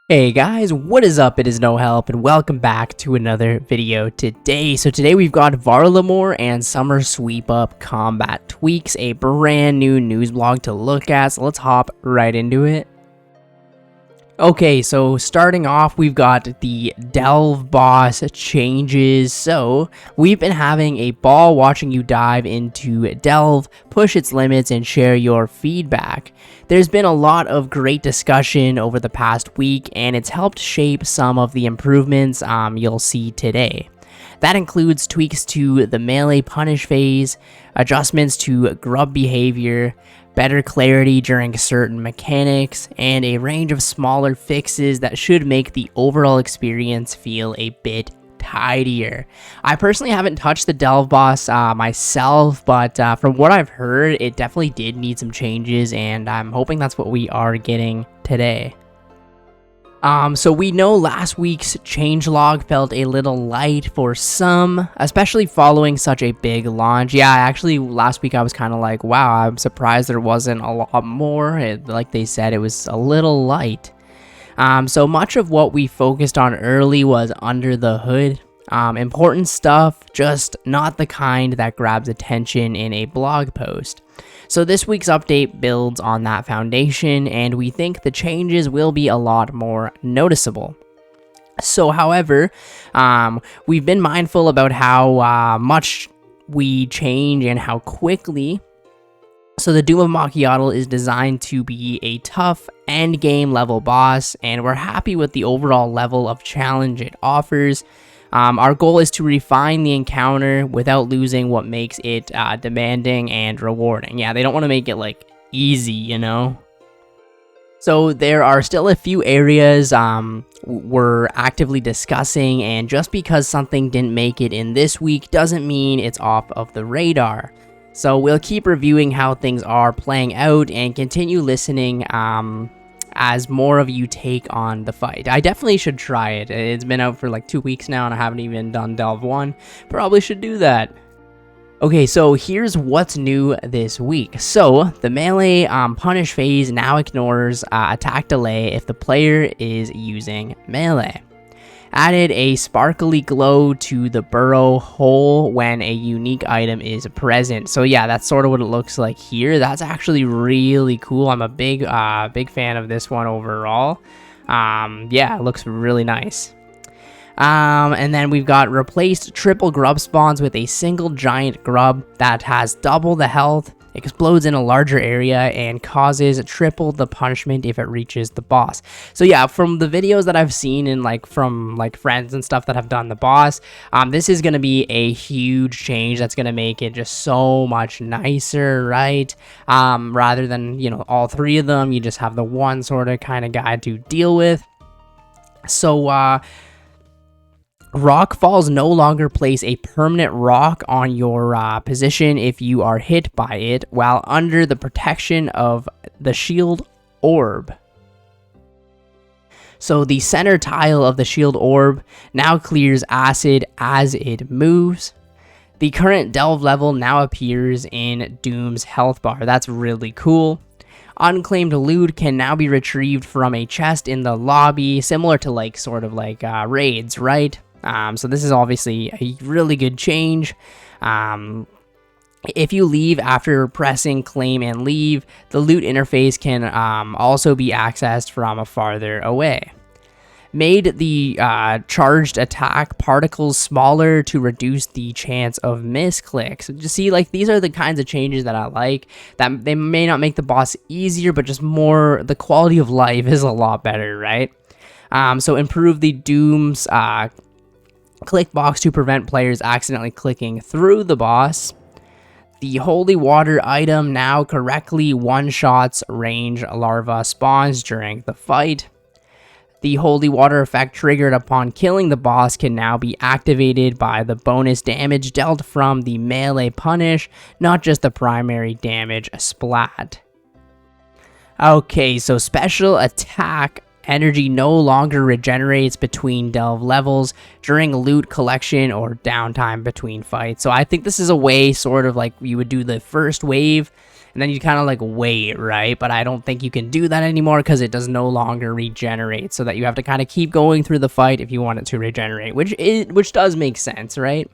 Hey guys, what is up? It is No Help and welcome back to another video today. So today we've got Varlamore and Summer Sweep Up Combat Tweaks, a brand new news blog to look at, so let's hop right into it. Okay, so starting off, we've got the Delve boss changes. So we've been having a ball watching you dive into Delve, push its limits, and share your feedback. There's been a lot of great discussion over the past week, and it's helped shape some of the improvements you'll see today. That includes tweaks to the melee punish phase, adjustments to grub behavior, better clarity during certain mechanics, and a range of smaller fixes that should make the overall experience feel a bit tidier. I personally haven't touched the Delve boss myself, but from what I've heard, it definitely did need some changes, and I'm hoping that's what we are getting today. So we know last week's changelog felt a little light for some, especially following such a big launch. Yeah, actually last week I was kind of like, wow, I'm surprised there wasn't a lot more. Like they said, it was a little light. So much of what we focused on early was under the hood. Important stuff, just not the kind that grabs attention in a blog post. So this week's update builds on that foundation, and we think the changes will be a lot more noticeable. So, however, we've been mindful about how much we change and how quickly. So the Doom of Macchiato is designed to be a tough endgame level boss, and we're happy with the overall level of challenge it offers. Our goal is to refine the encounter without losing what makes it demanding and rewarding. Yeah, they don't want to make it like easy, you know? So there are still a few areas we're actively discussing, and just because something didn't make it in this week doesn't mean it's off of the radar. So we'll keep reviewing how things are playing out and continue listening as more of you take on the fight. I definitely should try it. It's been out for like 2 weeks now and I haven't even done Delve 1. Probably should do that. Okay, so here's what's new this week. So the melee punish phase now ignores attack delay if the player is using melee. Added a sparkly glow to the burrow hole when a unique item is present. So yeah, that's sort of what it looks like here. That's actually really cool. I'm a big fan of this one overall. Yeah, it looks really nice. And then we've got replaced triple grub spawns with a single giant grub that has double the health, explodes in a larger area, and causes triple the punishment if it reaches the boss. So yeah, from the videos that I've seen and from friends and stuff that have done the boss, this is going to be a huge change that's going to make it just so much nicer, right? Rather than, all three of them, you just have the one sort of kind of guy to deal with. So, rock falls no longer place a permanent rock on your position if you are hit by it while under the protection of the shield orb. So the center tile of the shield orb now clears acid as it moves. The current Delve level now appears in Doom's health bar. That's really cool. Unclaimed loot can now be retrieved from a chest in the lobby, similar to raids, right? So this is obviously a really good change. If you leave after pressing claim and leave, the loot interface can also be accessed from farther away. Made the charged attack particles smaller to reduce the chance of misclicks. Just see, these are the kinds of changes that I like. That they may not make the boss easier, but just more, the quality of life is a lot better, right? So improve the Doom's click box to prevent players accidentally clicking through the boss. The holy water item now correctly one-shots range larva spawns during the fight. The holy water effect triggered upon killing the boss can now be activated by the bonus damage dealt from the melee punish, not just the primary damage splat. Okay, so special attack energy no longer regenerates between Delve levels during loot collection or downtime between fights. So I think this is a way sort of like you would do the first wave and then you kind of like wait, right? But I don't think you can do that anymore because it does no longer regenerate, so that you have to kind of keep going through the fight if you want it to regenerate, which does make sense, right?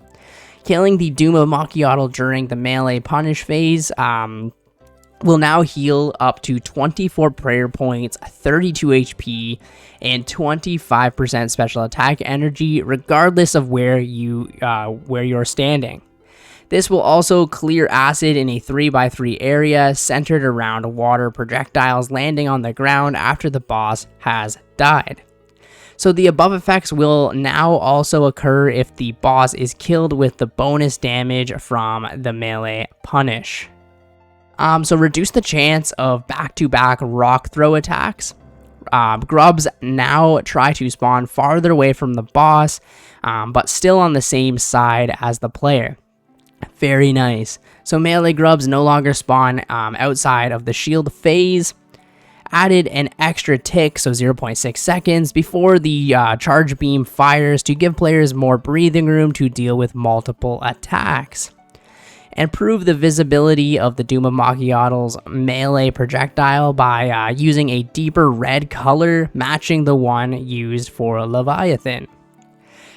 Killing the Duma Macchiato during the melee punish phase will now heal up to 24 prayer points, 32 HP, and 25% special attack energy, regardless of where you're standing. This will also clear acid in a 3x3 area centered around water projectiles landing on the ground after the boss has died. So the above effects will now also occur if the boss is killed with the bonus damage from the melee punish. So reduce the chance of back-to-back rock throw attacks. Grubs now try to spawn farther away from the boss, but still on the same side as the player. Very nice. So melee grubs no longer spawn outside of the shield phase. Added an extra tick, so 0.6 seconds, before the charge beam fires to give players more breathing room to deal with multiple attacks. Improve the visibility of the Duma Macchiato's melee projectile by using a deeper red color matching the one used for Leviathan.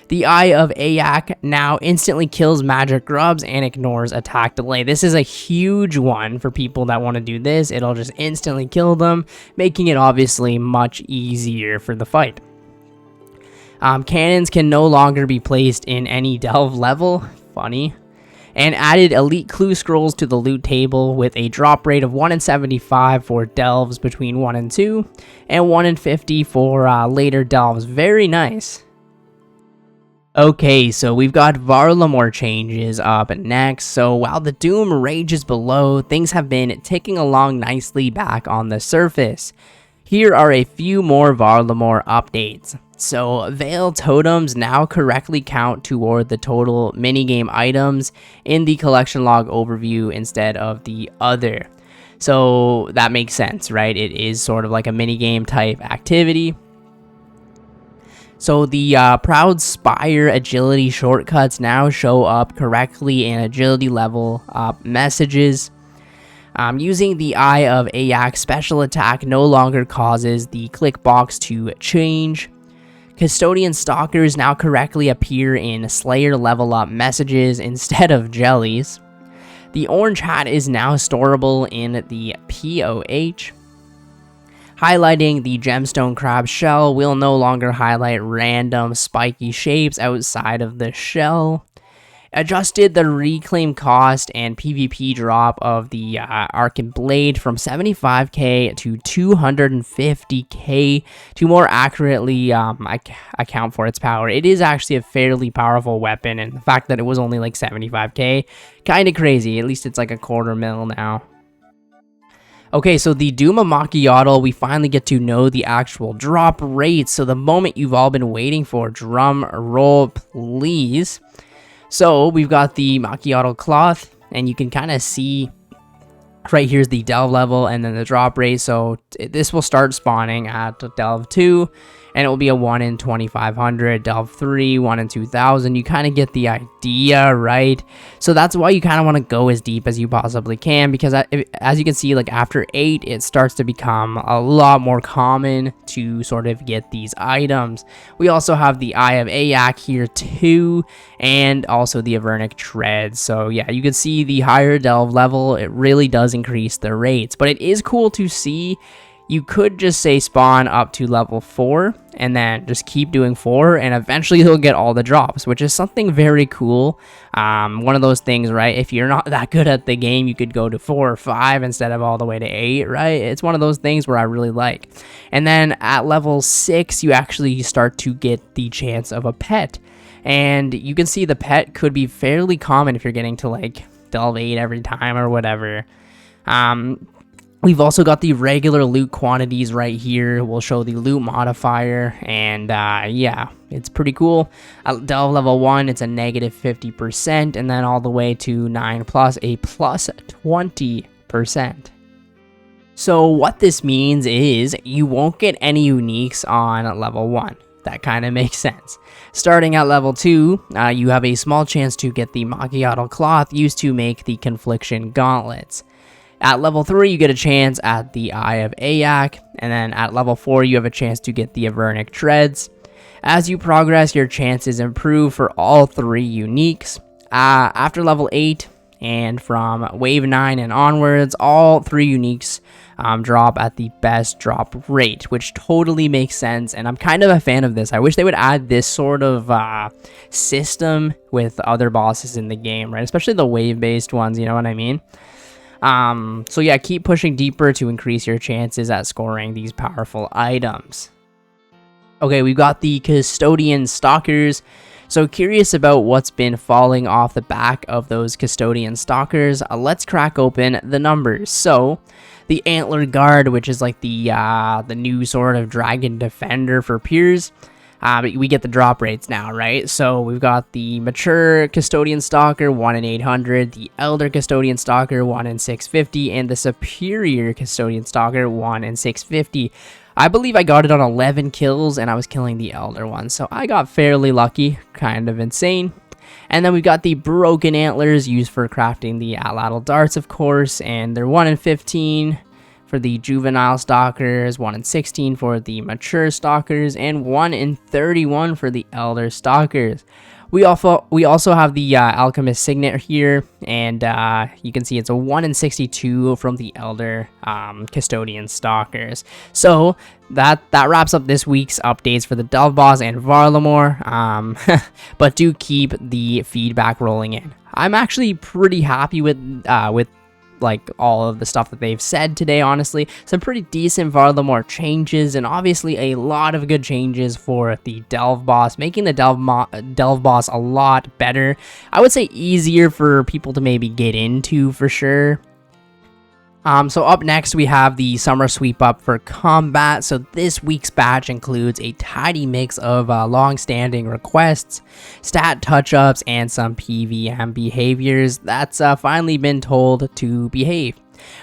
The Eye of Ayak now instantly kills magic grubs and ignores attack delay. This is a huge one for people that want to do this. It'll just instantly kill them, making it obviously much easier for the fight. Cannons can no longer be placed in any delve level. Funny. And added elite clue scrolls to the loot table with a drop rate of 1 in 75 for delves between 1 and 2, and 1 in 50 for later delves. Very nice. Okay, so we've got Varlamore changes up next. So while the doom rages below, things have been ticking along nicely back on the surface. Here are a few more Varlamore updates. So Veil totems now correctly count toward the total minigame items in the collection log overview instead of the other. So that makes sense, right? It is sort of like a minigame type activity. So the Proud Spire agility shortcuts now show up correctly in agility level up messages. Using the Eye of Ayak special attack no longer causes the click box to change. Custodian stalkers now correctly appear in Slayer level up messages instead of jellies. The orange hat is now storable in the POH. Highlighting the gemstone crab shell will no longer highlight random spiky shapes outside of the shell. Adjusted the reclaim cost and PvP drop of the Arcan Blade from 75k to 250k to more accurately account for its power. It is actually a fairly powerful weapon, and the fact that it was only like 75k, kind of crazy. At least it's like a quarter mil now. Okay, so the Duma Macchiato, we finally get to know the actual drop rate. So the moment you've all been waiting for, drum roll please. So we've got the Macchiato cloth, and you can kind of see right here's the delve level and then the drop rate. So this will start spawning at delve 2, and it will be a 1 in 2500, delve 3, 1 in 2000. You kind of get the idea, right? So that's why you kind of want to go as deep as you possibly can, because as you can see, like after 8, it starts to become a lot more common to sort of get these items. We also have the Eye of Ayak here too, and also the Avernic Tread. So yeah, you can see the higher delve level, it really does increase the rates, but it is cool to see. You could just say spawn up to level 4 and then just keep doing 4, and eventually you'll get all the drops, which is something very cool. One of those things, right? If you're not that good at the game, you could go to 4 or 5 instead of all the way to 8, right? It's one of those things where I really like. And then at level 6, you actually start to get the chance of a pet. And you can see the pet could be fairly common if you're getting to like delve 8 every time or whatever. We've also got the regular loot quantities right here. We'll show the loot modifier, and yeah, it's pretty cool. At delve level 1, it's a negative 50%, and then all the way to 9 plus, a plus 20%. So what this means is you won't get any uniques on level 1. That kind of makes sense. Starting at level 2, you have a small chance to get the Macchiato cloth used to make the Confliction gauntlets. At level 3, you get a chance at the Eye of Ayak, and then at level 4, you have a chance to get the Avernic Treads. As you progress, your chances improve for all 3 uniques. After level 8, and from wave 9 and onwards, all 3 uniques drop at the best drop rate, which totally makes sense, and I'm kind of a fan of this. I wish they would add this sort of system with other bosses in the game, right? Especially the wave-based ones, you know what I mean? So yeah, keep pushing deeper to increase your chances at scoring these powerful items. Okay, we've got the Custodian Stalkers. So curious about what's been falling off the back of those Custodian Stalkers. Let's crack open the numbers. So the Antler Guard, which is like the new sort of Dragon Defender for peers, we get the drop rates now, right? So we've got the Mature Custodian Stalker, 1 in 800, the Elder Custodian Stalker, 1 in 650, and the Superior Custodian Stalker, 1 in 650. I believe I got it on 11 kills, and I was killing the Elder one, so I got fairly lucky, kind of insane. And then we've got the Broken Antlers, used for crafting the Atlatl Darts, of course, and they're 1 in 15 for the Juvenile Stalkers, 1 in 16 for the Mature Stalkers, and 1 in 31 for the Elder Stalkers. We also have the Alchemist Signet here, and you can see it's a 1 in 62 from the Elder Custodian Stalkers. So that wraps up this week's updates for the Delve Boss and Varlamore, but do keep the feedback rolling in. I'm actually pretty happy with like all of the stuff that they've said today. Honestly, some pretty decent Varlamore changes, and obviously a lot of good changes for the Delve Boss, making the Delve Boss a lot better. I would say easier for people to maybe get into for sure. So up next, we have the Summer Sweep Up for Combat. So this week's batch includes a tidy mix of long-standing requests, stat touch-ups, and some PVM behaviors that's finally been told to behave.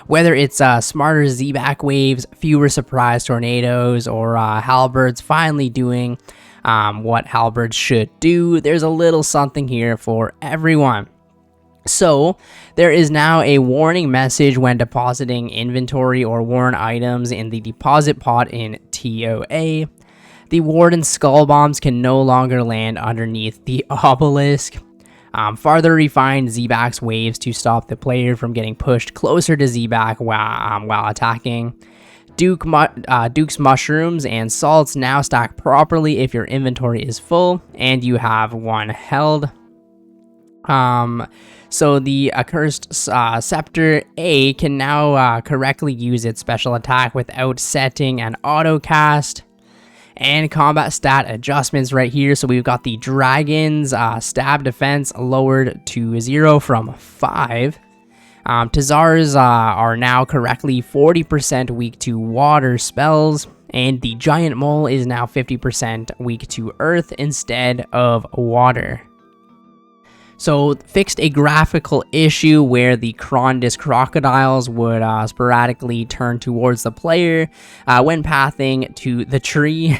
Whether it's smarter Z-back waves, fewer surprise tornadoes, or halberds finally doing what halberds should do, there's a little something here for everyone. So, there is now a warning message when depositing inventory or worn items in the deposit pot in TOA. The Warden Skull Bombs can no longer land underneath the obelisk. Farther refined Z-Back's waves to stop the player from getting pushed closer to Z-Back while attacking. Duke's Mushrooms and Salts now stack properly if your inventory is full and you have one held. So the Accursed Scepter A can now correctly use its special attack without setting an auto cast. And combat stat adjustments right here. So we've got the Dragon's stab defense lowered to 0 from 5. Tazars are now correctly 40% weak to water spells. And the Giant Mole is now 50% weak to earth instead of water. So, fixed a graphical issue where the Krondis crocodiles would sporadically turn towards the player when pathing to the tree.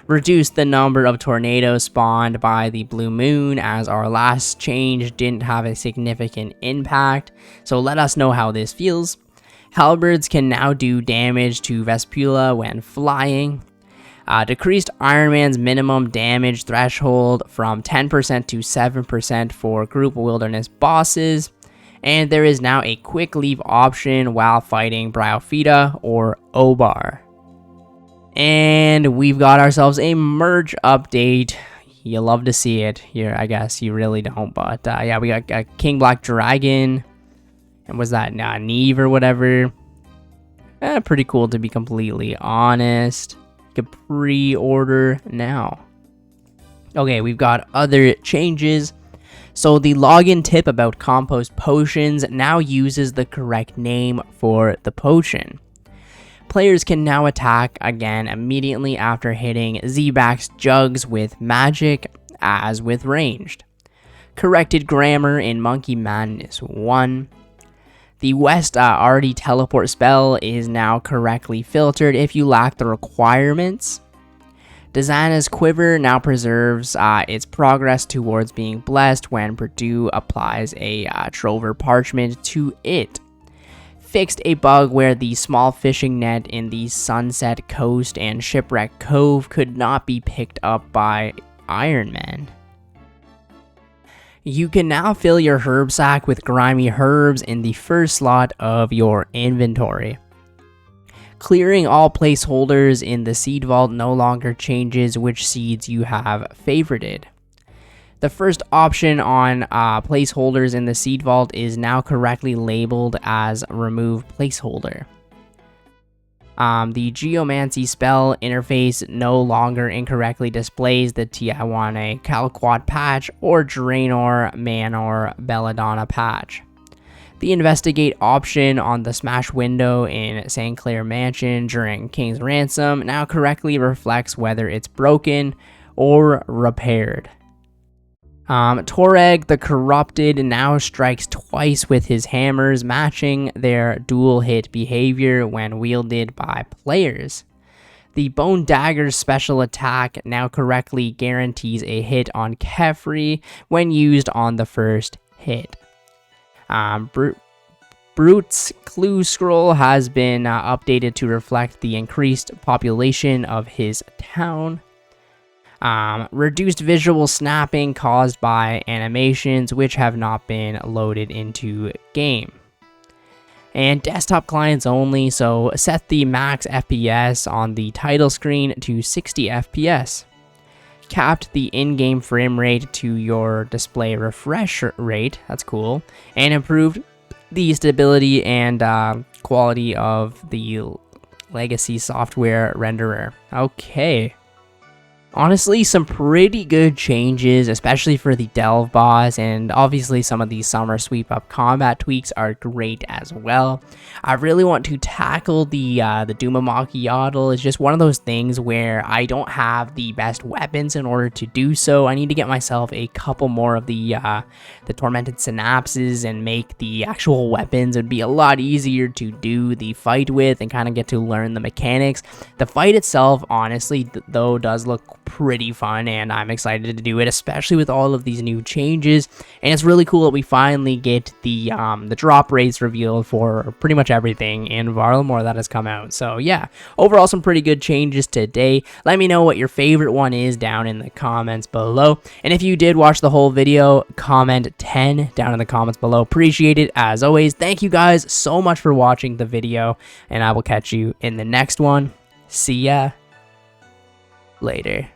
Reduced the number of tornadoes spawned by the blue moon, as our last change didn't have a significant impact. So let us know how this feels. Halberds can now do damage to Vespula when flying. Decreased Iron Man's minimum damage threshold from 10% to 7% for group wilderness bosses. And there is now a quick leave option while fighting Bryophyta or Obar. And we've got ourselves a merge update. You love to see it here. I guess you really don't, but yeah, we got a King Black Dragon. And was that Neve or whatever? Pretty cool, to be completely honest. You can pre-order now. Okay, we've got other changes. So the login tip about compost potions now uses the correct name for the potion. Players can now attack again immediately after hitting Z-Back's jugs with magic, as with ranged. Corrected grammar in Monkey Madness 1. The West already teleport spell is now correctly filtered if you lack the requirements. Dazana's Quiver now preserves its progress towards being blessed when Purdue applies a Trover Parchment to it. fixed a bug where the small fishing net in the Sunset Coast and Shipwreck Cove could not be picked up by Ironman. You can now fill your herb sack with grimy herbs in the first slot of your inventory. Clearing all placeholders in the seed vault no longer changes which seeds you have favorited. The first option on placeholders in the seed vault is now correctly labeled as remove placeholder. The geomancy spell interface no longer incorrectly displays the Tiawane Calquat patch or Draenor Manor Belladonna patch. The investigate option on the smash window in St. Clair Mansion during King's Ransom now correctly reflects whether it's broken or repaired. Toreg the Corrupted now strikes twice with his hammers, matching their dual hit behavior when wielded by players. The Bone Dagger's special attack now correctly guarantees a hit on Kefri when used on the first hit. Brute's clue scroll has been updated to reflect the increased population of his town. Reduced visual snapping caused by animations which have not been loaded into game. And desktop clients only, so set the max FPS on the title screen to 60 FPS. Capped the in-game frame rate to your display refresh rate, that's cool, and improved the stability and quality of the legacy software renderer. Okay. Honestly, some pretty good changes, especially for the Delve boss, and obviously some of these summer sweep up combat tweaks are great as well. I really want to tackle the Duma Macchiato. It's just one of those things where I don't have the best weapons in order to do so. I need to get myself a couple more of the Tormented Synapses and make the actual weapons. It would be a lot easier to do the fight with and kind of get to learn the mechanics. The fight itself, honestly, though, does look pretty fun, and I'm excited to do it, especially with all of these new changes. And it's really cool that we finally get the drop rates revealed for pretty much everything in Varlamore that has come out. So yeah, overall some pretty good changes today. Let me know what your favorite one is down in the comments below, and if you did watch the whole video, comment 10 down in the comments below. Appreciate it as always. Thank you guys so much for watching the video, and I will catch you in the next one. See ya later.